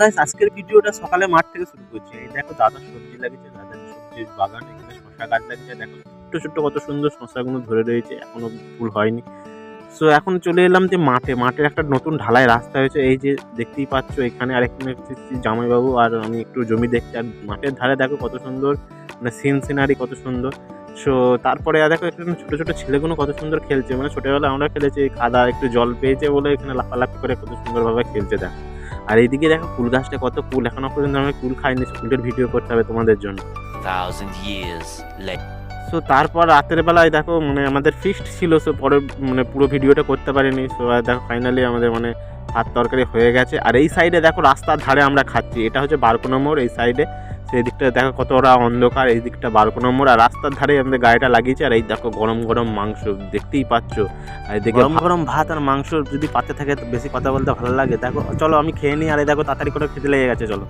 Guys আজকের ভিডিওটা সকালে মাঠ থেকে শুরু করছি। এই দেখো দাদা সবজি লাগিয়েছে, দাদার সবজির বাগান, এখানে শসা গাছ লাগিয়েছে। দেখো ছোট্ট ছোট্ট কত সুন্দর শসাগুলো ধরে রয়েছে, এখনো ফুল হয়নি। সো এখন চলে এলাম যে মাঠের একটা নতুন ঢালাই রাস্তা হয়েছে, এই যে দেখতেই পাচ্ছ এখানে। আর এখানে হচ্ছে জামাইবাবু আর আমি একটু জমি দেখছি, আর মাঠের ধারে দেখো কত সুন্দর মানে সিনারি কত সুন্দর। সো তারপরে আর দেখো এখানে ছোট ছোট ছেলেগুলো কত সুন্দর খেলছে, মানে ছোটবেলায় আমরা খেলেছি, কাদা একটু জল পেয়েছে বলে এখানে লাফালাফি করে কত সুন্দরভাবে খেলছে দেখো। আর এইদিকে দেখো কুল গাছটা কত কুল, এখনো পর্যন্ত আমি কুল খাইনি, কুলের ভিডিও করতে হবে তোমাদের জন্য। 1,000 years later. সো তারপর রাতের বেলায় দেখো মানে আমাদের ফিস্ট ছিল, সো পরে মানে পুরো ভিডিওটা করতে পারিনি। সো দেখো ফাইনালি আমাদের মানে ভাত তরকারি হয়ে গেছে। আর এই সাইডে দেখো রাস্তার ধারে আমরা খাচ্ছি, এটা হচ্ছে বারকোনা মোড়। এই সাইডে সেই দিকটা দেখো কত ওরা অন্ধকার, এই দিকটা বারকোনা মোড়, আর রাস্তার ধারে আমাদের গাড়িটা লাগিয়েছে। আর এই দেখো গরম গরম মাংস দেখতেই পাচ্ছ, আর এদিকে গরম গরম ভাত আর মাংস যদি পাতে থাকে তো বেশি কথা বলতে ভালো লাগে। দেখো চলো আমি খেয়ে নিই, আর এই দেখো তাড়াতাড়ি করে খেতে লেগে গেছে, চলো।